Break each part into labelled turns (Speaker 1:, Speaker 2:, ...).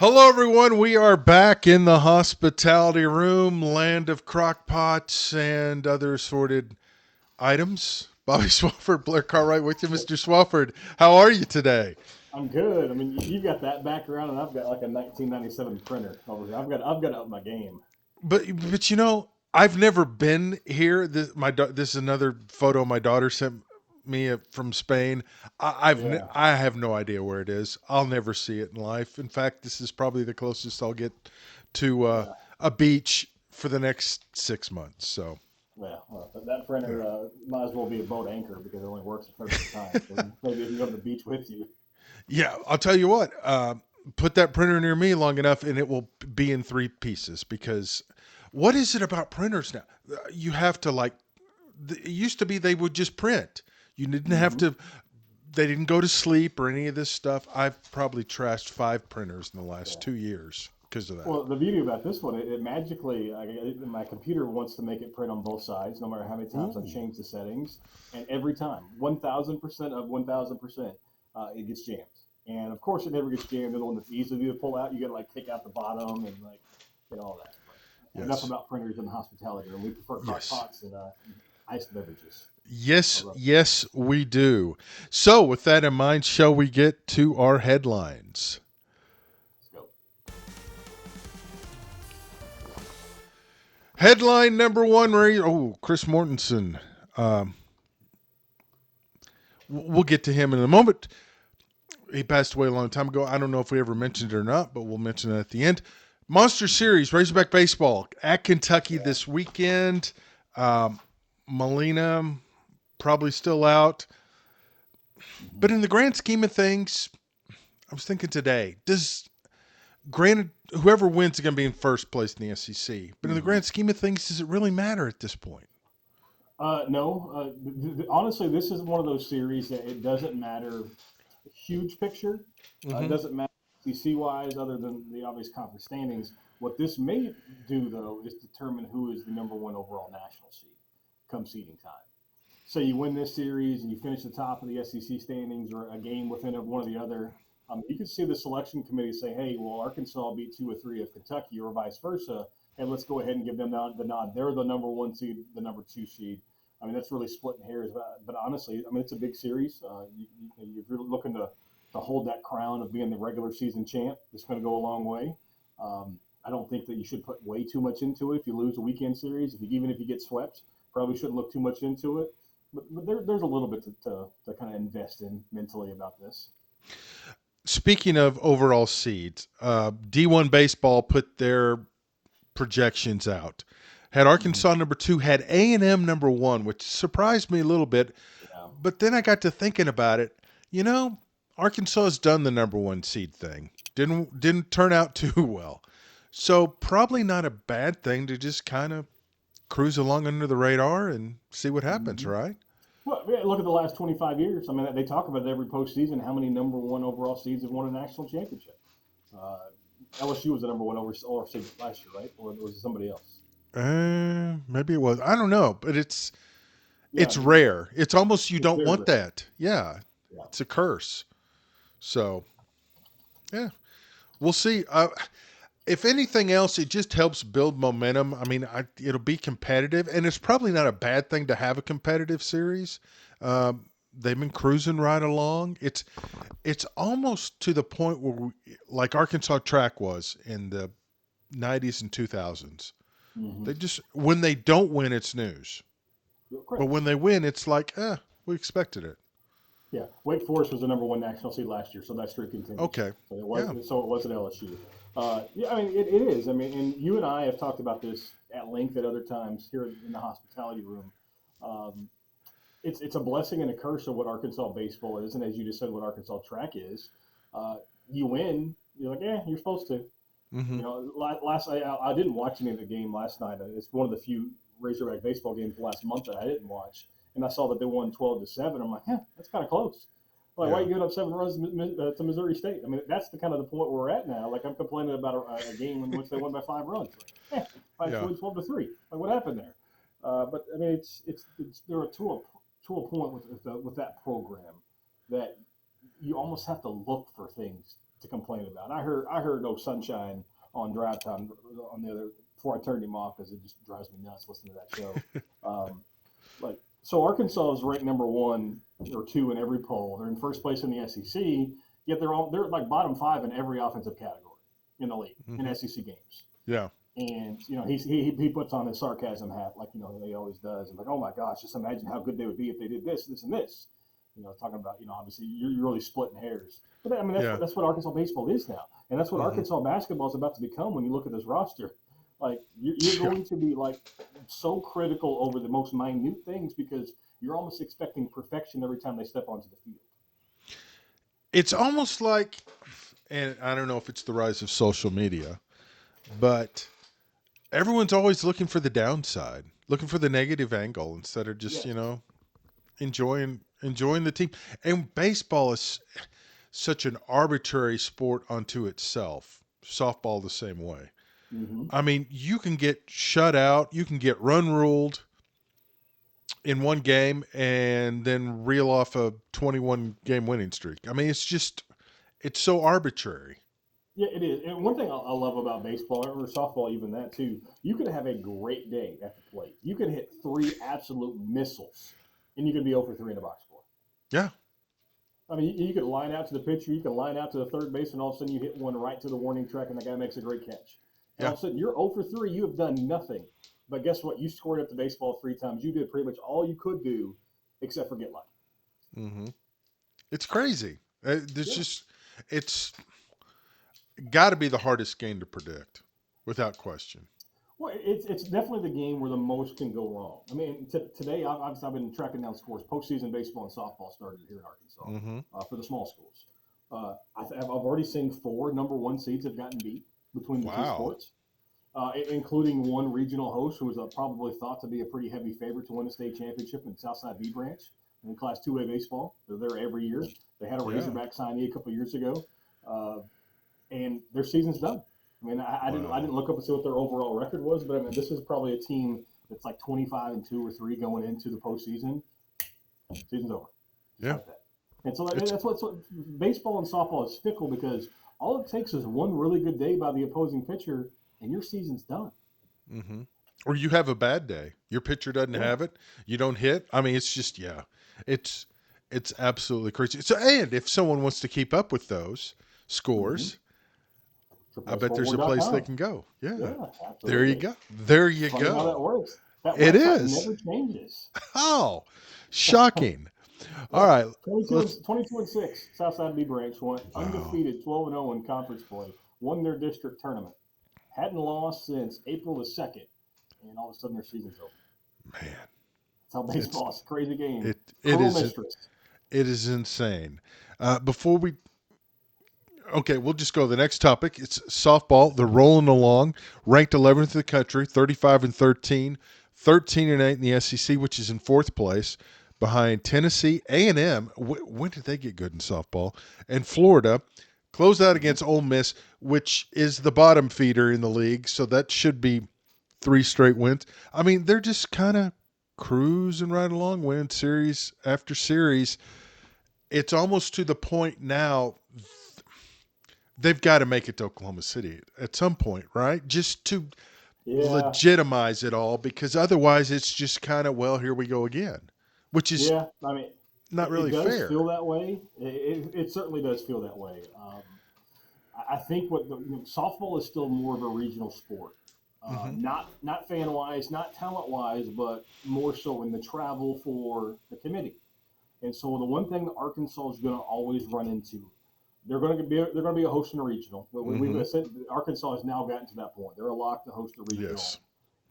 Speaker 1: Hello, everyone. We are back in the hospitality room, land of crock pots and other assorted items. Bobby Swofford, Blair Cartwright with you, Mr. Swofford. How are you today?
Speaker 2: I'm good. I mean, you've got that background, and I've got like a 1997 printer over here. I've got to up my game.
Speaker 1: But I've never been here. This is another photo my daughter sent me from Spain.
Speaker 2: Yeah.
Speaker 1: I have no idea where it is. I'll never see it in life. In fact, this is probably the closest I'll get to
Speaker 2: Yeah.
Speaker 1: a beach for the next 6 months. So.
Speaker 2: Yeah. Well, that printer might as well be a boat anchor because it only works a third of the time. So maybe it can go to the beach with you.
Speaker 1: Yeah, I'll tell you what. Put that printer near me long enough, and it will be in three pieces. Because what is it about printers now? You have to It used to be they would just print. You didn't have
Speaker 2: Hmm.
Speaker 1: to. They didn't go to sleep or any of this stuff. I've probably trashed 5 printers in the last
Speaker 2: Yeah.
Speaker 1: 2 years because of that.
Speaker 2: Well, the beauty about this one, it magically, my computer wants to make it print on both sides, no matter how many times I've
Speaker 1: Ooh,
Speaker 2: changed the settings. And every time, 1,000% of 1,000%, it gets jammed. And of course, it never gets jammed in the one that's easy to pull out. You got to like take out the bottom and like get all that. But enough
Speaker 1: yes,
Speaker 2: about printers in the hospitality room. We prefer crock
Speaker 1: yes,
Speaker 2: pots and iced beverages.
Speaker 1: yes,
Speaker 2: All right,
Speaker 1: yes. We do. So, with that in mind, shall we get to our headlines?
Speaker 2: let's go.
Speaker 1: Headline number one, Ray. Oh, Chris Mortensen. Um, we'll get to him in a moment. He passed away a long time ago. I don't know if we ever mentioned it or not, but we'll mention it at the end. Monster Series, Razorback Baseball at Kentucky
Speaker 2: Yeah.
Speaker 1: this weekend. Um, Molina probably still out.
Speaker 2: Hmm.
Speaker 1: But in the grand scheme of things, I was thinking today, granted, whoever wins is going to be in first place in the SEC. But in the
Speaker 2: Hmm.
Speaker 1: grand scheme of things, does it really matter at this point?
Speaker 2: No, honestly, this is one of those series that it doesn't matter huge picture. It
Speaker 1: Mm-hmm.
Speaker 2: doesn't matter SEC wise, other than the obvious conference standings. What this may do, though, is determine who is the number one overall national seed come seeding time. Say you win this series and you finish the top of the SEC standings or a game within one or the other. You could see the selection committee say, "Hey, well, Arkansas beat 2 or 3 of Kentucky, or vice versa, and let's go ahead and give them the nod. They're the number one seed, the number two seed." I mean, that's really splitting hairs, but honestly, I mean, it's a big series. If you're looking to hold that crown of being the regular season champ, it's going to go a long way. I don't think that you should put way too much into it. If you lose a weekend series, even if you get swept, probably shouldn't look too much into it. But there's a little bit to kind of invest in mentally about this.
Speaker 1: Speaking of overall seeds, D1 baseball put their projections out. Had
Speaker 2: Mm-hmm.
Speaker 1: Arkansas number two, had A&M number one, which surprised me a little bit.
Speaker 2: Yeah.
Speaker 1: But then I got to thinking about it. You know, Arkansas has done the number one seed thing. Didn't turn out too well. So probably not a bad thing to just kind of cruise along under the radar and see what happens,
Speaker 2: Mm-hmm.
Speaker 1: right?
Speaker 2: Well, yeah, look at the last 25 years. I mean, they talk about it every postseason. How many number one overall seeds have won a national championship? Uh, LSU was the number one overall seed last year, right? Or was it somebody else?
Speaker 1: Maybe it was. I don't know, but
Speaker 2: Yeah,
Speaker 1: it's rare. It's almost you
Speaker 2: it's
Speaker 1: don't
Speaker 2: very
Speaker 1: want
Speaker 2: rare.
Speaker 1: that. Yeah,
Speaker 2: Yeah.
Speaker 1: it's a curse. So yeah, we'll see. If anything else, it just helps build momentum. I mean, it'll be competitive, and it's probably not a bad thing to have a competitive series. They've been cruising right along. It's almost to the point where, like Arkansas track was in the '90s and 2000s.
Speaker 2: Mm-hmm.
Speaker 1: They just when they don't win, it's news, but
Speaker 2: Correct.
Speaker 1: when they win, it's like, we expected it.
Speaker 2: Yeah, Wake Forest was the number one national seed last year, so that streak continues.
Speaker 1: Okay,
Speaker 2: So
Speaker 1: yeah,
Speaker 2: it was at LSU. Yeah, I mean it is. I mean, and you and I have talked about this at length at other times here in the hospitality room. Um, it's a blessing and a curse of what Arkansas baseball is, and as you just said, what Arkansas track is. Uh, you win, you're like, yeah, you're supposed to.
Speaker 1: mm-hmm.
Speaker 2: You know, last I didn't watch any of the game last night. It's one of the few Razorback baseball games last month that I didn't watch, and I saw that they won 12-7. I'm like, that's kind of close. Like, why are
Speaker 1: Yeah,
Speaker 2: you giving up 7 runs to Missouri State? I mean, that's the kind of the point where we're at now. Like, I'm complaining about a game in which they won by 5 runs. Like, I
Speaker 1: yeah.
Speaker 2: win 12-3. Like, what happened there? But I mean, it's there are to a point with that program that you almost have to look for things to complain about. I heard no sunshine on drive time on the other before I turned him off because it just drives me nuts listening to that show. Um, like so, Arkansas is ranked number one or two in every poll. They're in first place in the SEC, yet they're like bottom five in every offensive category in the league in
Speaker 1: Hmm.
Speaker 2: SEC games.
Speaker 1: Yeah.
Speaker 2: And he puts on his sarcasm hat like he always does, and like, oh my gosh, just imagine how good they would be if they did this, this, and this. Talking about obviously you're really splitting hairs, but I mean
Speaker 1: Yeah.
Speaker 2: that's what Arkansas baseball is now, and that's what
Speaker 1: Hmm.
Speaker 2: Arkansas basketball is about to become when you look at this roster. Like you're
Speaker 1: Yeah.
Speaker 2: going to be like so critical over the most minute things because you're almost expecting perfection every time they step onto the field.
Speaker 1: It's almost like, and I don't know if it's the rise of social media, but everyone's always looking for the downside, looking for the negative angle instead of just
Speaker 2: Yes.
Speaker 1: enjoying the team. And baseball is such an arbitrary sport unto itself. Softball the same way.
Speaker 2: Mm-hmm.
Speaker 1: I mean, you can get shut out, you can get run ruled in one game, and then reel off a 21 game winning streak. I mean, it's so arbitrary.
Speaker 2: Yeah, it is. And one thing I love about baseball or softball, even that too, you can have a great day at the plate. You can hit three absolute missiles, and you can be 0 for 3 in the box score.
Speaker 1: Yeah,
Speaker 2: I mean, you could line out to the pitcher, you can line out to the third base, and all of a sudden you hit one right to the warning track, and the guy makes a great catch. And all
Speaker 1: yeah.
Speaker 2: of a sudden you're 0 for 3. You have done nothing. But guess what? You scored up the baseball three times. You did pretty much all you could do, except for get lucky.
Speaker 1: Hmm. It's crazy. There's
Speaker 2: Yeah.
Speaker 1: just it's got to be the hardest game to predict, without question.
Speaker 2: Well, it's definitely the game where the most can go wrong. I mean, today I've been tracking down scores. Postseason baseball and softball started here in Arkansas
Speaker 1: Hmm.
Speaker 2: for the small schools. I've already seen four number one seeds have gotten beat between the two
Speaker 1: Wow.
Speaker 2: sports, including one regional host who was probably thought to be a pretty heavy favorite to win the state championship in Southside B branch in Class 2A baseball. They're there every year. They had a
Speaker 1: Yeah.
Speaker 2: Razorback signee a couple of years ago. Uh, and their season's done. I mean, I didn't
Speaker 1: Wow.
Speaker 2: look up and see what their overall record was, but I mean, this is probably a team that's like 25 and 2 or 3 going into the postseason. Season's over, just
Speaker 1: Yeah.
Speaker 2: like that. And so
Speaker 1: It's
Speaker 2: that's what baseball and softball is fickle because all it takes is one really good day by the opposing pitcher, and your season's done.
Speaker 1: hmm or you have a bad day. Your pitcher doesn't
Speaker 2: Yeah.
Speaker 1: have it. You don't hit. I mean, it's just yeah. It's it's absolutely crazy. So, and if someone wants to keep up with those
Speaker 2: Mm-hmm.
Speaker 1: scores, I bet there's a place they
Speaker 2: com.
Speaker 1: can go. Yeah.
Speaker 2: Yeah,
Speaker 1: There you
Speaker 2: absolutely.
Speaker 1: go. There
Speaker 2: It's
Speaker 1: you
Speaker 2: funny how that
Speaker 1: go.
Speaker 2: works. That
Speaker 1: It
Speaker 2: website
Speaker 1: is.
Speaker 2: never changes.
Speaker 1: Oh, shocking. All
Speaker 2: Yeah,
Speaker 1: right.
Speaker 2: 22
Speaker 1: Let's.
Speaker 2: and 22 and 6. Southside B Branch went
Speaker 1: Wow.
Speaker 2: undefeated, 12 and 0 in conference play. Won their district tournament. Hadn't lost since April the 2nd, and all of a sudden their season's over.
Speaker 1: Man.
Speaker 2: That's how
Speaker 1: It's
Speaker 2: baseball is. A crazy game.
Speaker 1: it
Speaker 2: Cruel
Speaker 1: is
Speaker 2: mistress.
Speaker 1: it is insane. Before we Okay, we'll just go to the next topic. It's softball. They're rolling along, ranked 11th in the country, 35 and 13, 13 and 8 in the SEC, which is in fourth place, behind Tennessee, A&M. When did they get good in softball? And Florida. Closed out
Speaker 2: Mm-hmm.
Speaker 1: against Ole Miss, which is the bottom feeder in the league, so that should be three straight wins. I mean, they're just kind of cruising right along, winning series after series. It's almost to the point now they've got to make it to Oklahoma City at some point, right? Just to
Speaker 2: Yeah,
Speaker 1: legitimize it all, because otherwise it's just kind of, well, here we go again, which is
Speaker 2: yeah. I mean,
Speaker 1: not
Speaker 2: it
Speaker 1: really
Speaker 2: does
Speaker 1: fair.
Speaker 2: feel that way. It certainly does feel that way. I think softball is still more of a regional sport.
Speaker 1: Hmm.
Speaker 2: Not fan wise, not talent wise, but more so in the travel for the committee. And so the one thing that Arkansas is going to always run into, they're going to be a host in a regional.
Speaker 1: Hmm.
Speaker 2: Arkansas has now gotten to that point. They're a lock to host a regional.
Speaker 1: Yes.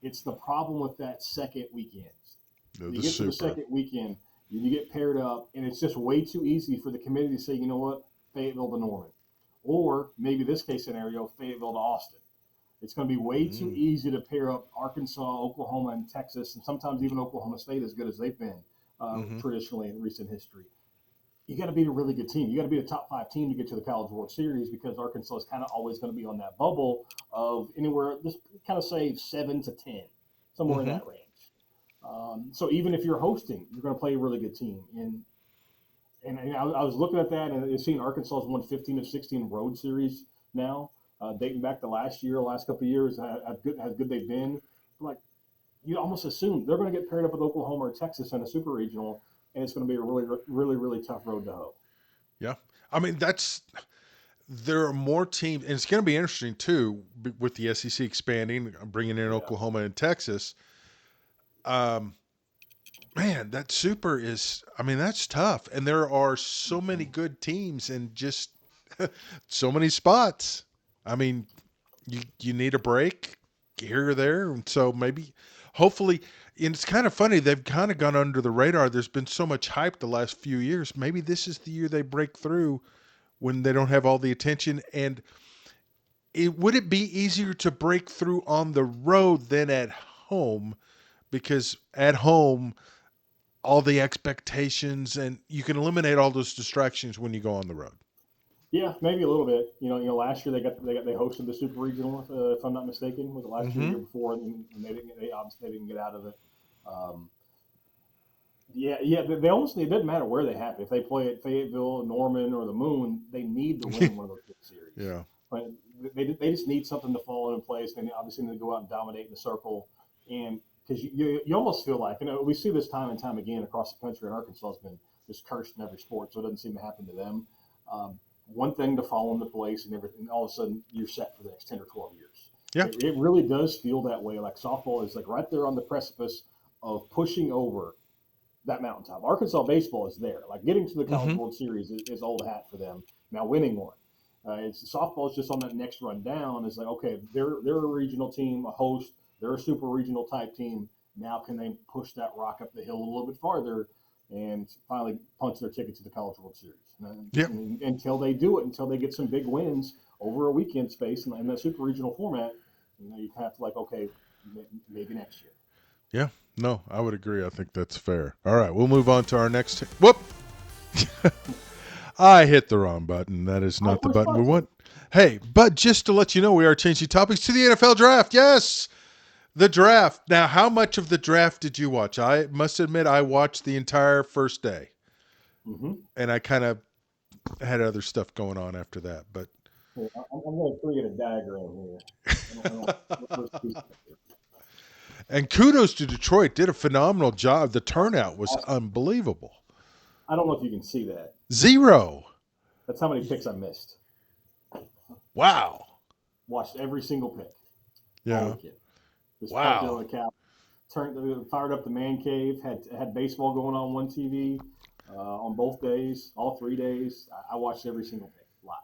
Speaker 2: It's the problem with that second weekend.
Speaker 1: The,
Speaker 2: You
Speaker 1: the
Speaker 2: get to the
Speaker 1: super.
Speaker 2: second weekend, you get paired up, and it's just way too easy for the committee to say, you know what, Fayetteville to Norman, or maybe this case scenario, Fayetteville to Austin. It's going to be way too
Speaker 1: Mm.
Speaker 2: easy to pair up Arkansas, Oklahoma, and Texas, and sometimes even Oklahoma State, as good as they've been
Speaker 1: Hmm.
Speaker 2: traditionally in recent history. You got to be a really good team. You got to be a top five team to get to the College World Series because Arkansas is kind of always going to be on that bubble of anywhere, just kind of say 7 to 10, somewhere in
Speaker 1: Hmm.
Speaker 2: that range. So even if you're hosting, you're going to play a really good team. And and I was looking at that and seeing Arkansas's won 15 of 16 road series now, dating back to last year, last couple of years, how good they've been. Like you almost assume they're going to get paired up with Oklahoma or Texas in a super regional, and it's going to be a really tough road to hoe.
Speaker 1: Yeah. I mean, there are more teams, and it's going to be interesting too with the SEC expanding, bringing in
Speaker 2: Yeah.
Speaker 1: Oklahoma and Texas. Um, man, that super is, I mean, that's tough. And there are so many
Speaker 2: Mhm.
Speaker 1: good teams and just so many spots. I mean, you need a break here or there. And so maybe, hopefully, and it's kind of funny, they've kind of gone under the radar. There's been so much hype the last few years. Maybe this is the year they break through when they don't have all the attention. And would it be easier to break through on the road than at home? Because at home, all the expectations and you can eliminate all those distractions when you go on the road.
Speaker 2: Yeah, maybe a little bit. Last year they hosted the Super Regional, if I'm not mistaken, was it last year,
Speaker 1: Mm-hmm.
Speaker 2: year before, and they obviously didn't get out of it. Um, yeah, they almost it doesn't matter where they happen. If they play at Fayetteville, Norman, or the Moon, they need to win one of those big series.
Speaker 1: Yeah.
Speaker 2: But they just need something to fall into place. They obviously need to go out and dominate in the circle, and because you almost feel like we see this time and time again across the country, and Arkansas has been just cursed in every sport, so it doesn't seem to happen to them. Um, One thing to fall into place, and everything, all of a sudden you're set for the next 10 or 12 years.
Speaker 1: Yeah.
Speaker 2: It really does feel that way. Like softball is like right there on the precipice of pushing over that mountaintop. Arkansas baseball is there. Like getting to the College
Speaker 1: Mm-hmm.
Speaker 2: World Series is old hat for them. Now winning one, it's softball is just on that next run down. It's like okay, they're a regional team, a host. They're a super regional type team. Now can they push that rock up the hill a little bit farther and finally punch their ticket to the College World Series?
Speaker 1: Yeah.
Speaker 2: And until they do it, until they get some big wins over a weekend space in that super regional format, you have to like okay, maybe next year.
Speaker 1: Yeah. No, I would agree. I think that's fair. All right, we'll move on to our next. Whoop! I hit the wrong button. That is
Speaker 2: I
Speaker 1: not the
Speaker 2: push
Speaker 1: button we
Speaker 2: button.
Speaker 1: want. Hey, but just to let you know, we are changing topics to the NFL draft. Yes, the draft. Now, how much of the draft did you watch? I must admit, I watched the entire first day,
Speaker 2: Mm-hmm.
Speaker 1: and I kind of had other stuff going on after that. But
Speaker 2: Here, I'm going to create a diagram here. I don't first piece.
Speaker 1: and kudos to Detroit, did a phenomenal job. The
Speaker 2: Oh,
Speaker 1: turnout was
Speaker 2: awesome.
Speaker 1: unbelievable.
Speaker 2: I don't know if you can see that.
Speaker 1: Zero.
Speaker 2: That's how many picks I missed.
Speaker 1: Wow.
Speaker 2: Watched every single pick all
Speaker 1: Yeah.
Speaker 2: weekend. Just parked there on
Speaker 1: Wow.
Speaker 2: the couch, fired up the man cave. Had baseball going on one TV on both days, all 3 days. I watched every single pick live.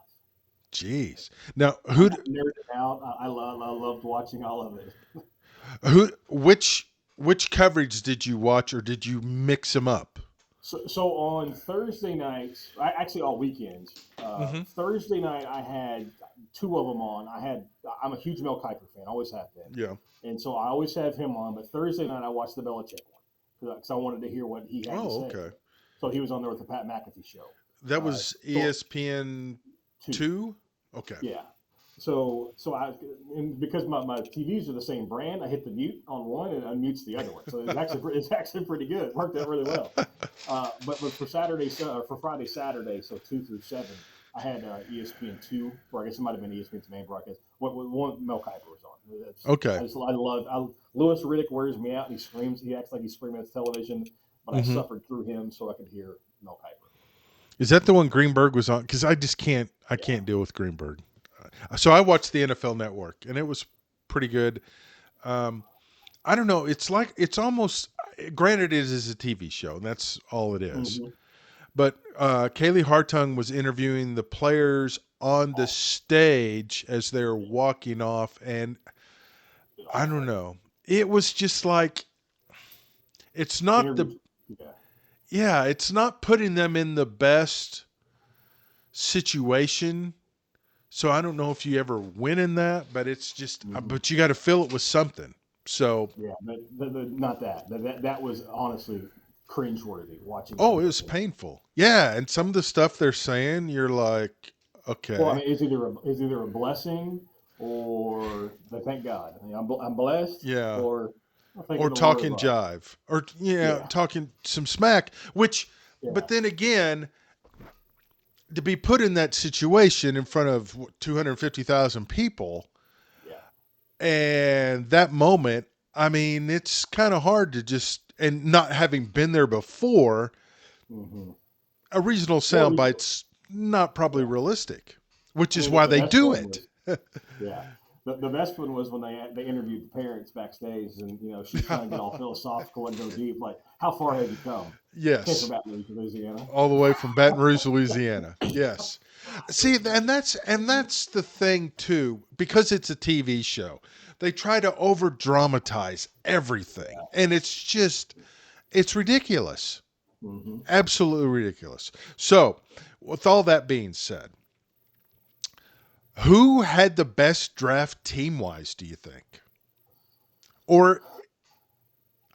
Speaker 1: Jeez. Now,
Speaker 2: I nerded out. I loved watching all of it.
Speaker 1: which coverage did you watch, or did you mix them up?
Speaker 2: So on Thursday nights, actually all weekends.
Speaker 1: Mm-hmm.
Speaker 2: Thursday night I had two of them on. I'm a huge Mel Kiper fan, always have been,
Speaker 1: Yeah.
Speaker 2: and so I always have him on. But Thursday night I watched the Belichick one because I wanted to hear what he had to
Speaker 1: Oh,
Speaker 2: say.
Speaker 1: okay.
Speaker 2: So he was on there with the Pat McAfee show.
Speaker 1: That was
Speaker 2: So
Speaker 1: ESPN
Speaker 2: two,
Speaker 1: two. Okay.
Speaker 2: yeah. So I and because my TVs are the same brand, I hit the mute on one and unmutes the other one. So it's actually pretty good. It worked out really well. But for for Friday Saturday, so 2 through 7, I had ESPN 2, or I guess it might have been ESPN's main broadcast. What one Mel Kiper was on.
Speaker 1: Okay.
Speaker 2: Lewis Riddick wears me out. And he screams. He acts like he's screaming at the television. But I
Speaker 1: Mm-hmm.
Speaker 2: suffered through him so I could hear Mel Kiper.
Speaker 1: Is that the one Greenberg was on? Because I just can't. I
Speaker 2: Yeah.
Speaker 1: can't deal with Greenberg. So I watched the NFL Network, and it was pretty good. Um, I don't know. It's like it's almost. Granted, it is a TV show, and that's all it is.
Speaker 2: Mm-hmm.
Speaker 1: But Kaylee Hartung was interviewing the players on the
Speaker 2: Awesome.
Speaker 1: stage as they're walking off, and I
Speaker 2: On
Speaker 1: don't
Speaker 2: point.
Speaker 1: know. It was just like it's not the
Speaker 2: Interview. Yeah.
Speaker 1: yeah, it's not putting them in the best situation. So I don't know if you ever win in that, but it's just
Speaker 2: Mm-hmm.
Speaker 1: but you got to fill it with something. So
Speaker 2: Yeah, but not that. That was honestly cringeworthy watching
Speaker 1: oh, it was
Speaker 2: everything.
Speaker 1: painful. Yeah, and some of the stuff they're saying, you're like,
Speaker 2: Well, I
Speaker 1: okay.
Speaker 2: mean, it's either a blessing or but thank God. I mean, I'm blessed,
Speaker 1: Yeah.
Speaker 2: or I'm thinking
Speaker 1: Or
Speaker 2: the Lord
Speaker 1: talking
Speaker 2: above.
Speaker 1: jive or yeah,
Speaker 2: Yeah,
Speaker 1: talking some smack, which
Speaker 2: yeah,
Speaker 1: but then again, to be put in that situation in front of 250,000 people
Speaker 2: Yeah.
Speaker 1: and that moment, I mean, it's kind of hard to just, and not having been there before,
Speaker 2: Hmm.
Speaker 1: a regional
Speaker 2: Well,
Speaker 1: soundbite's not probably
Speaker 2: yeah.
Speaker 1: realistic, which
Speaker 2: I
Speaker 1: is
Speaker 2: mean,
Speaker 1: why
Speaker 2: the
Speaker 1: they
Speaker 2: best
Speaker 1: do
Speaker 2: one
Speaker 1: it.
Speaker 2: was yeah. The best one was when they interviewed the parents backstage, and she's trying to get all philosophical and go deep, like, "How far have you come?" Came from
Speaker 1: Yes,
Speaker 2: Baton Rouge, Louisiana.
Speaker 1: all the way from Baton Rouge, Louisiana. Yes. See, and that's the thing too, because it's a TV show. They try to over dramatize everything, and it's ridiculous.
Speaker 2: Hmm.
Speaker 1: Absolutely ridiculous. So, with all that being said, who had the best draft team wise, do you think? Or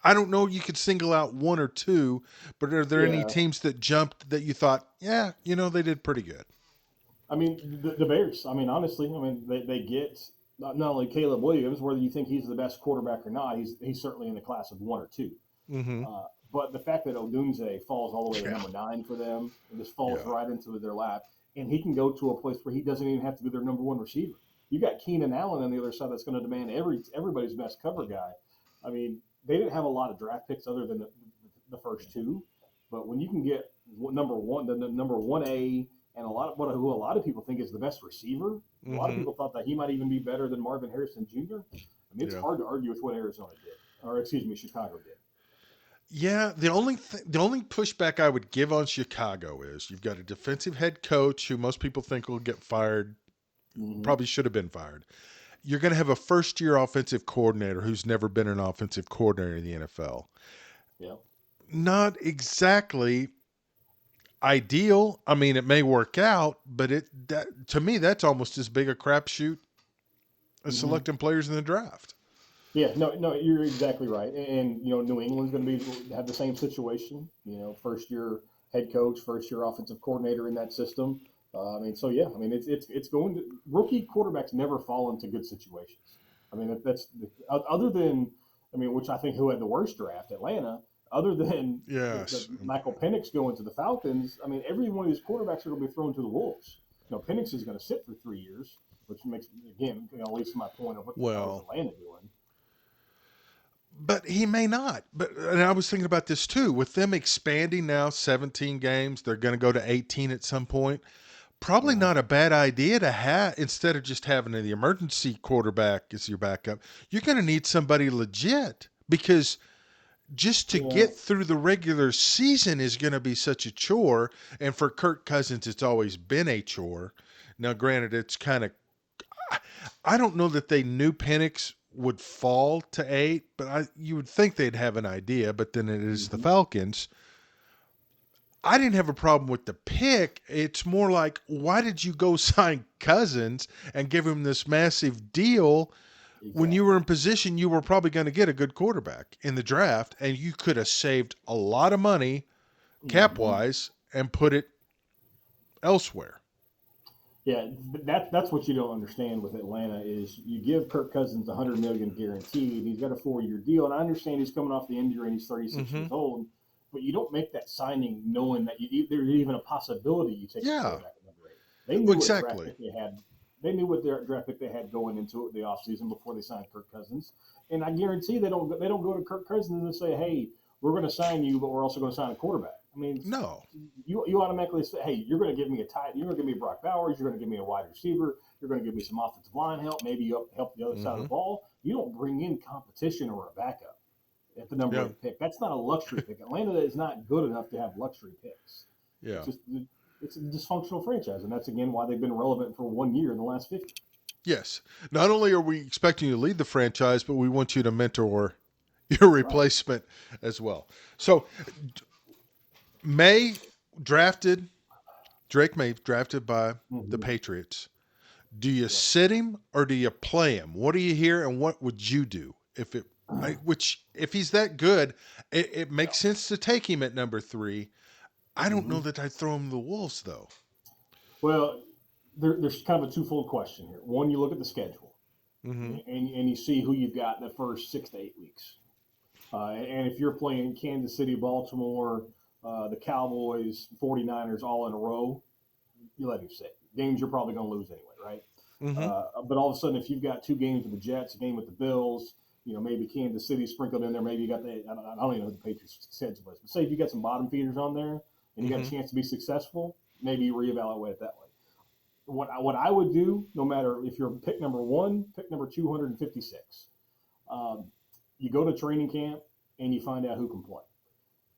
Speaker 1: I don't know, you could single out one or two, but are there any
Speaker 2: Yeah.
Speaker 1: teams that jumped that you thought, yeah, they did pretty good?
Speaker 2: I mean, the Bears. I mean, honestly, I mean, they get not only Caleb Williams, whether you think he's the best quarterback or not, he's certainly in the class of one or two.
Speaker 1: Mm-hmm.
Speaker 2: But the fact that Odunze falls all the way to
Speaker 1: Yeah.
Speaker 2: number 9 for them, and just falls
Speaker 1: Yeah.
Speaker 2: right into their lap, and he can go to a place where he doesn't even have to be their number one receiver. You got Keenan Allen on the other side that's going to demand everybody's best cover guy. I mean, they didn't have a lot of draft picks other than the first two, but when you can get number one, the number 1A, and who a lot of people think is the best receiver, a lot of
Speaker 1: Mm-hmm.
Speaker 2: people thought that he might even be better than Marvin Harrison Jr. I mean, it's
Speaker 1: Yeah.
Speaker 2: hard to argue with what Arizona did, or excuse me, Chicago did.
Speaker 1: Yeah, the only pushback I would give on Chicago is you've got a defensive head coach who most people think will get fired,
Speaker 2: Mm-hmm.
Speaker 1: probably should have been fired. You're going to have a first year offensive coordinator who's never been an offensive coordinator in the NFL.
Speaker 2: Yeah.
Speaker 1: Not exactly ideal. I mean, it may work out, but to me that's almost as big a crapshoot as
Speaker 2: Mm-hmm.
Speaker 1: selecting players in the draft.
Speaker 2: Yeah, no, no, you're exactly right. And New England's going to have the same situation. First year head coach, first year offensive coordinator in that system. I mean, so yeah, I mean, it's going to rookie quarterbacks never fall into good situations. I mean, that's other than, I mean, which I think who had the worst draft, Atlanta. Other than the
Speaker 1: Yes.
Speaker 2: Michael Penix going to the Falcons, I mean, every one of these quarterbacks are going to be thrown to the wolves. Penix is going to sit for 3 years, which makes again leads to my point of what the hell is
Speaker 1: Well,
Speaker 2: Atlanta doing.
Speaker 1: but he may not. But and I was thinking about this too. With them expanding now 17 games, they're going to go to 18 at some point. Probably
Speaker 2: Uh-huh.
Speaker 1: not a bad idea to have, instead of just having the emergency quarterback as your backup, you're going to need somebody legit, because just to
Speaker 2: Yeah.
Speaker 1: get through the regular season is going to be such a chore. And for Kirk Cousins, it's always been a chore. Now, granted, it's kind of, I don't know that they knew Penix would fall to 8, but you would think they'd have an idea. But then it is the
Speaker 2: Hmm.
Speaker 1: Falcons. I didn't have a problem with the pick. It's more like, why did you go sign Cousins and give him this massive deal when you were
Speaker 2: Exactly.
Speaker 1: in position you were probably going to get a good quarterback in the draft, and you could have saved a lot of money cap
Speaker 2: Hmm.
Speaker 1: wise and put it elsewhere.
Speaker 2: Yeah, that's what you don't understand with Atlanta is you give Kirk Cousins 100 million guaranteed. He's got a 4 year deal, and I understand he's coming off the injury and he's 36
Speaker 1: Mm-hmm.
Speaker 2: years old. But you don't make that signing knowing that there's even a possibility you take a
Speaker 1: Yeah,
Speaker 2: quarterback at number 8. They
Speaker 1: well,
Speaker 2: knew what draft
Speaker 1: exactly.
Speaker 2: pick they had. They knew what their draft pick they had going into the offseason before they signed Kirk Cousins. And I guarantee they don't go to Kirk Cousins and say, "Hey, we're going to sign you, but we're also going to sign a quarterback." I mean,
Speaker 1: No.
Speaker 2: you automatically say, hey, you're going to give me a tight, you're going to give me Brock Bowers, you're going to give me a wide receiver, you're going to give me some offensive line help, maybe you help the other side of
Speaker 1: Mm-hmm.
Speaker 2: the ball. You don't bring in competition or a backup at the number
Speaker 1: Yeah.
Speaker 2: 8 pick. That's not a luxury pick. Atlanta is not good enough to have luxury picks. It's
Speaker 1: Yeah.
Speaker 2: just it's a dysfunctional franchise, and that's again why they've been relevant for 1 year in the last 50.
Speaker 1: Yes. Not only are we expecting you to lead the franchise, but we want you to mentor your
Speaker 2: Right.
Speaker 1: replacement as well. So May drafted Drake May drafted by the
Speaker 2: Mm-hmm.
Speaker 1: Patriots. Do you
Speaker 2: Yep.
Speaker 1: sit him or do you play him? What do you hear, and what would you do if it? Which, if he's that good, it makes
Speaker 2: Yeah.
Speaker 1: sense to take him at number 3. I don't know
Speaker 2: Mm-hmm.
Speaker 1: that I'd throw him to the wolves though.
Speaker 2: Well, there's kind of a twofold question here. One, you look at the schedule,
Speaker 1: Mm-hmm.
Speaker 2: and you see who you've got in the first 6 to 8 weeks. And if you're playing Kansas City, Baltimore, the Cowboys, 49ers all in a row, you let him sit. Games you're probably going to lose anyway, right?
Speaker 1: Mm-hmm.
Speaker 2: But all of a sudden, if you've got two games with the Jets, a game with the Bills, maybe Kansas City sprinkled in there, maybe you got I don't even know who the Patriots schedule is, but say if you got some bottom feeders on there and you got a
Speaker 1: Mm-hmm.
Speaker 2: chance to be successful, maybe you reevaluate it that way. What I would do, no matter if you're pick number one, pick number 256, um, you go to training camp and you find out who can play.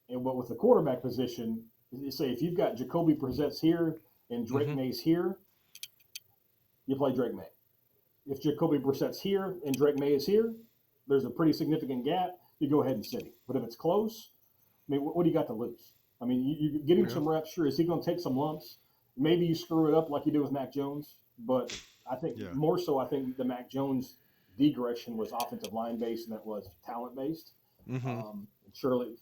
Speaker 2: And what with the quarterback position, you say if you've got Jacoby Brissett's here and Drake
Speaker 1: Mm-hmm.
Speaker 2: May's here, you play Drake May. If Jacoby Brissett's here and Drake May is here, there's a pretty significant gap. You go ahead and sit him. But if it's close, I mean, what do you got to lose? I mean, you get him
Speaker 1: Yeah.
Speaker 2: some reps. Sure, is he going to take some lumps? Maybe you screw it up like you did with Mac Jones. But I think
Speaker 1: Yeah.
Speaker 2: more so, I think the Mac Jones digression was offensive line based and that was talent based.
Speaker 1: Mm-hmm.
Speaker 2: Surely,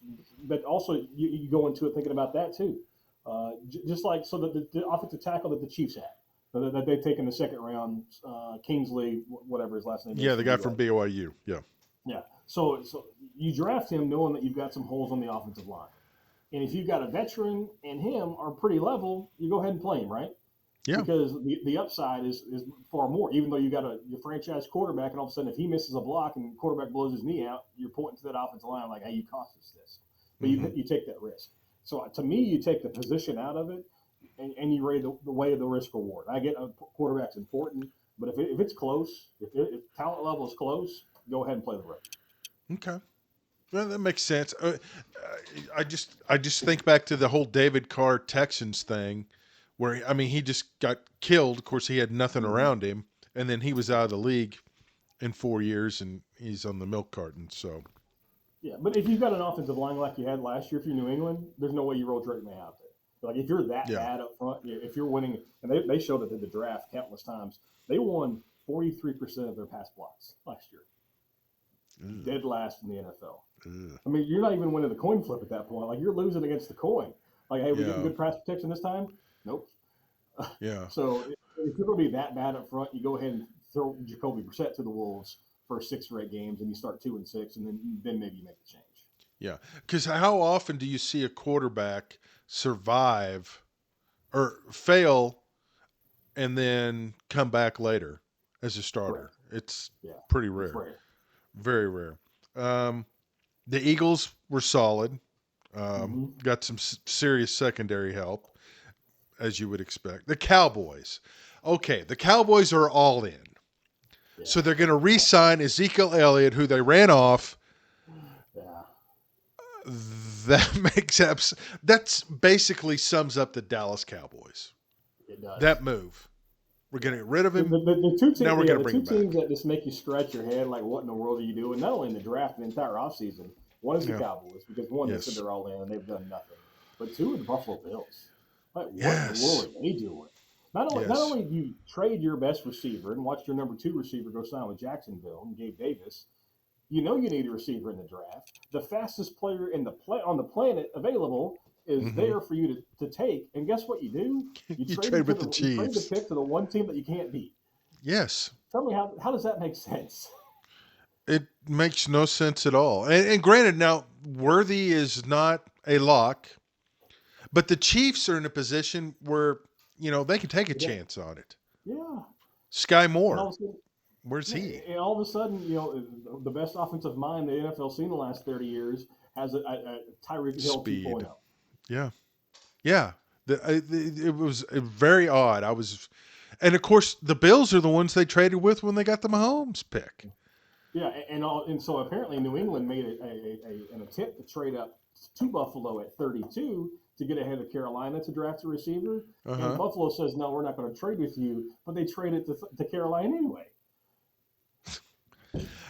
Speaker 2: but also you go into it thinking about that too. Just like so that the offensive tackle that the Chiefs had that they've taken the second round, Kingsley, whatever his last name is
Speaker 1: Yeah, the
Speaker 2: from
Speaker 1: guy from
Speaker 2: BYU.
Speaker 1: BYU. Yeah.
Speaker 2: Yeah. So you draft him knowing that you've got some holes on the offensive line. And if you've got a veteran and him are pretty level, you go ahead and play him, right?
Speaker 1: Yeah.
Speaker 2: Because the upside is far more. Even though you got your franchise quarterback, and all of a sudden if he misses a block and the quarterback blows his knee out, you're pointing to that offensive line like, hey, you cost us this. But
Speaker 1: Mm-hmm.
Speaker 2: you take that risk. So to me, you take the position out of it, and you weigh the way of the risk reward. I get a quarterback's important, but if it's close, if talent level is close, go ahead and play the rookie.
Speaker 1: Okay. Well, that makes sense. I just think back to the whole David Carr Texans thing, where I mean he just got killed. Of course, he had nothing
Speaker 2: Mm-hmm.
Speaker 1: around him, and then he was out of the league in 4 years, and he's on the milk carton. So
Speaker 2: Yeah, but if you've got an offensive line like you had last year, if you're New England, there's no way you roll Drake May out there. Like if you're that
Speaker 1: yeah.
Speaker 2: bad up front, if you're winning, and they showed it in the draft countless times, they won 43% of their pass blocks last year,
Speaker 1: Ugh,
Speaker 2: dead last in the NFL.
Speaker 1: ugh.
Speaker 2: I mean, you're not even winning the coin flip at that point. Like you're losing against the coin. Like, hey, we getting
Speaker 1: Yeah.
Speaker 2: good pass protection this time? Nope.
Speaker 1: Yeah.
Speaker 2: So if you're going to be that bad up front, you go ahead and throw Jacoby Brissett to the wolves for 6 or 8 games, and you start 2-6, and then maybe you make a change.
Speaker 1: Yeah. Because how often do you see a quarterback survive or fail and then come back later as a starter?
Speaker 2: Correct.
Speaker 1: It's
Speaker 2: Yeah,
Speaker 1: pretty
Speaker 2: it's
Speaker 1: rare.
Speaker 2: rare.
Speaker 1: Very rare. Um, the Eagles were solid.
Speaker 2: Mm-hmm.
Speaker 1: Got some serious secondary help, as you would expect. The Cowboys. Okay, the Cowboys are all in.
Speaker 2: Yeah,
Speaker 1: So they're going to re sign Ezekiel Elliott, who they ran off.
Speaker 2: yeah,
Speaker 1: That makes that's basically sums up the Dallas Cowboys.
Speaker 2: it does.
Speaker 1: That move. We're
Speaker 2: Yeah.
Speaker 1: going to get rid of
Speaker 2: The,
Speaker 1: him.
Speaker 2: the, the two
Speaker 1: Now
Speaker 2: teams,
Speaker 1: we're
Speaker 2: yeah,
Speaker 1: going to
Speaker 2: the
Speaker 1: bring
Speaker 2: two
Speaker 1: him
Speaker 2: teams
Speaker 1: back.
Speaker 2: that just make you scratch your head, like what in the world are you doing? Not only in the draft, the entire offseason. One is the
Speaker 1: Yeah.
Speaker 2: Cowboys because one, they said
Speaker 1: Yes.
Speaker 2: they're all in and they've done nothing. But two, the Buffalo Bills. Like what in the
Speaker 1: Yes.
Speaker 2: world are they doing? Not only
Speaker 1: Yes.
Speaker 2: do you trade your best receiver and watch your number two receiver go sign with Jacksonville and Gabe Davis, you know you need a receiver in the draft. The fastest player in the on the planet available is
Speaker 1: Mm-hmm.
Speaker 2: there for you to take. And guess what you do? You
Speaker 1: You
Speaker 2: trade him
Speaker 1: trade
Speaker 2: to
Speaker 1: with the
Speaker 2: the you trade the
Speaker 1: Chiefs.
Speaker 2: pick to the one team that you can't beat.
Speaker 1: Yes.
Speaker 2: Tell me how does that make sense?
Speaker 1: It makes no sense at all. And granted, now Worthy is not a lock, but the Chiefs are in a position where they can take a
Speaker 2: Yeah,
Speaker 1: chance on it.
Speaker 2: yeah.
Speaker 1: Sky
Speaker 2: And all
Speaker 1: Moore,
Speaker 2: of a sudden,
Speaker 1: where's
Speaker 2: yeah,
Speaker 1: he?
Speaker 2: and all of a sudden, the best offensive mind the NFL seen in the last 30 years has a Tyreek Hill
Speaker 1: Speed.
Speaker 2: 2.0.
Speaker 1: Yeah, yeah. It was very odd. And of course, the Bills are the ones they traded with when they got the Mahomes pick.
Speaker 2: Yeah, and so apparently New England made an attempt to trade up to Buffalo at 32 to get ahead of Carolina to draft a receiver,
Speaker 1: Uh
Speaker 2: and
Speaker 1: huh.
Speaker 2: Buffalo says no, we're not going to trade with you, but they traded to Carolina anyway.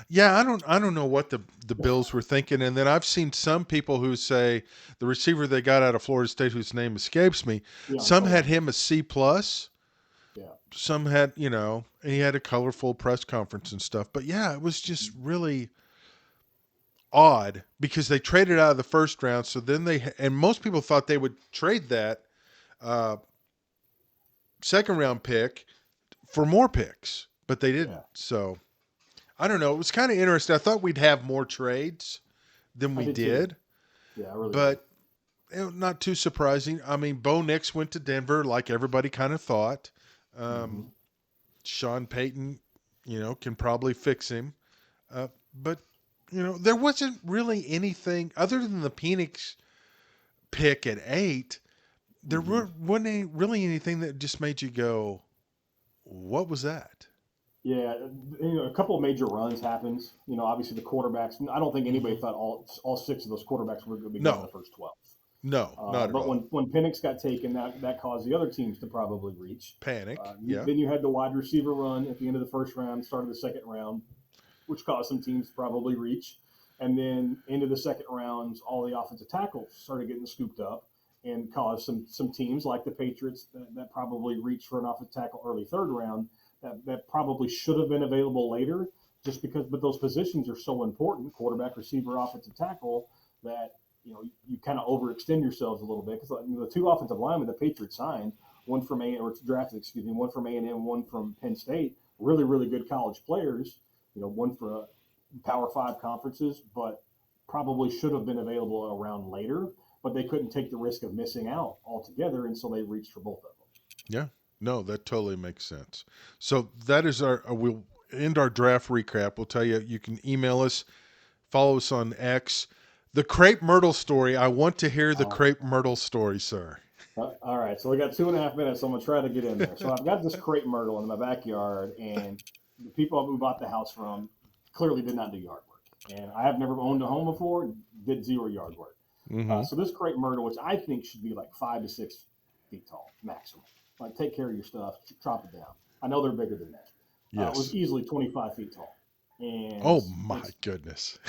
Speaker 1: Yeah, I don't know what the Bills were thinking. And then I've seen some people who say the receiver they got out of Florida State, whose name escapes me,
Speaker 2: Deion
Speaker 1: some had
Speaker 2: Sanders.
Speaker 1: him a C plus.
Speaker 2: Yeah,
Speaker 1: Some had, he had a colorful press conference and stuff. But yeah, it was just really odd because they traded out of the first round. So then and most people thought they would trade that uh, second round pick for more picks, but they
Speaker 2: yeah,
Speaker 1: didn't. So I don't know. It was kind of interesting. I thought we'd have more trades than
Speaker 2: I
Speaker 1: we
Speaker 2: did too.
Speaker 1: did,
Speaker 2: Yeah, I really did.
Speaker 1: but Not too surprising. I mean, Bo Nix went to Denver like everybody kind of thought.
Speaker 2: Hmm.
Speaker 1: Um, Sean Payton, can probably fix him. But there wasn't really anything other than the Phoenix pick at 8. There
Speaker 2: Hmm.
Speaker 1: wasn't really anything that just made you go, "What was that?"
Speaker 2: Yeah, a couple of major runs happens. Obviously the quarterbacks. I don't think anybody
Speaker 1: Hmm.
Speaker 2: thought all six of those quarterbacks were going to be going in
Speaker 1: No,
Speaker 2: the first 12.
Speaker 1: no, not at
Speaker 2: But
Speaker 1: all.
Speaker 2: when Penix got taken, that caused the other teams to probably reach.
Speaker 1: Panic. Yeah.
Speaker 2: Then you had the wide receiver run at the end of the first round, start of the second round, which caused some teams to probably reach. And then into the second rounds, all the offensive tackles started getting scooped up and caused some teams like the Patriots that probably reached for an offensive tackle early third round that probably should have been available later just because, but those positions are so important, quarterback, receiver, offensive tackle, that you kind of overextend yourselves a little bit because the two offensive linemen the Patriots signed, one from or drafted, excuse me, one from A&M, one from Penn State, really really good college players. One for Power Five conferences, but probably should have been available around later. But they couldn't take the risk of missing out altogether, and so they reached for both of them.
Speaker 1: Yeah. No, that totally makes sense. So that is our. We'll end our draft recap. We'll tell you you can email us, follow us on X. The Crepe Myrtle story. I want to hear the
Speaker 2: Oh,
Speaker 1: Crepe Myrtle story, sir.
Speaker 2: all right, so we got 2.5 minutes, so I'm gonna try to get in there. So I've got this crepe myrtle in my backyard, and the people we bought the house from clearly did not do yard work. And I have never owned a home before, did zero yard work.
Speaker 1: Mm-hmm.
Speaker 2: So this crepe myrtle, which I think should be like 5 to 6 feet tall maximum, like take care of your stuff, chop it down. I know they're bigger than that. It was
Speaker 1: Yes.
Speaker 2: easily 25 feet tall, and
Speaker 1: Oh my
Speaker 2: it's
Speaker 1: goodness.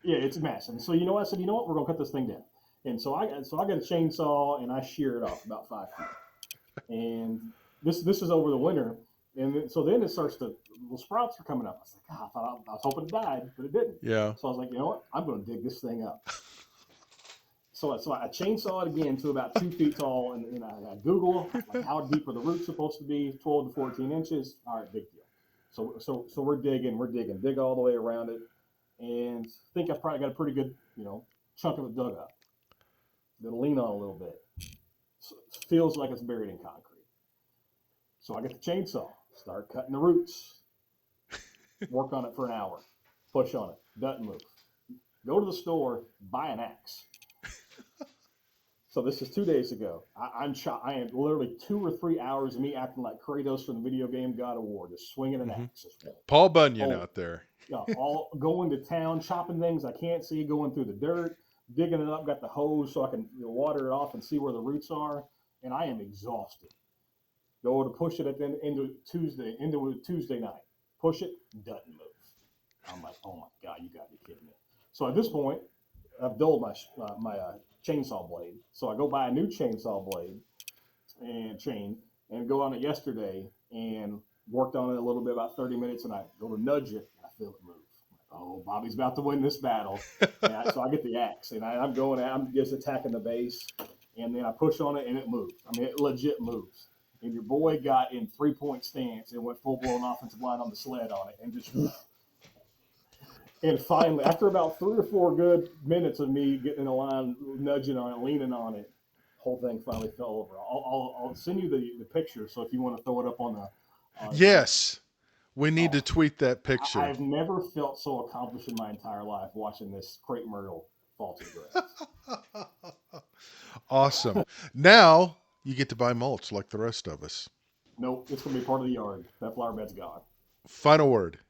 Speaker 2: yeah, it's massive. And so I said, we're gonna cut this thing down. And so I got a chainsaw and I sheared it off about 5 feet. And this is over the winter. And so then it starts to the sprouts are coming up. I was like, I was hoping it died, but it didn't.
Speaker 1: Yeah.
Speaker 2: So I was like, you know what? I'm gonna dig this thing up. So I chainsaw it again to about 2 feet tall, and I Google like how deep are the roots supposed to be, 12 to 14 inches. All right, big deal. So we're digging, dig all the way around it, and I think I've probably got a pretty good, chunk of it dug up. It'll lean on a little bit. So it feels like it's buried in concrete. So I get the chainsaw, start cutting the roots, work on it for an hour, push on it, doesn't move. Go to the store, buy an axe. So this is 2 days ago. I'm shot. I am literally 2 or 3 hours of me acting like Kratos from the video game God of War, just swinging an
Speaker 1: Mm-hmm.
Speaker 2: axe. Just
Speaker 1: Paul Bunyan
Speaker 2: oh,
Speaker 1: out there.
Speaker 2: yeah, all going to town, chopping things I can't see, going through the dirt, digging it up. Got the hose so I can water it off and see where the roots are. And I am exhausted. Go to push it at the end, into Tuesday night. Push it, doesn't move. I'm like, oh my god, you gotta be kidding me. So at this point, I've dulled my chainsaw blade. So I go buy a new chainsaw blade and chain and go on it yesterday and worked on it a little bit, about 30 minutes, and I go to nudge it and I feel it move. I'm like, oh, Bobby's about to win this battle. So I get the axe and I'm going out, I'm just attacking the base, and then I push on it and it moves. I mean, it legit moves. And your boy got in 3-point stance and went full blown offensive line on the sled on it and just. And finally, after about 3 or 4 good minutes of me getting in a line, nudging on it, leaning on it, whole thing finally fell over. I'll send you the picture. So if you want to throw it up on the,
Speaker 1: Yes. We need to
Speaker 2: oh,
Speaker 1: tweet that picture.
Speaker 2: I've never felt so accomplished in my entire life watching this crepe myrtle fall to the ground.
Speaker 1: Awesome. Now you get to buy mulch like the rest of us.
Speaker 2: Nope, it's gonna be part of the yard. That flower bed's gone.
Speaker 1: Final word.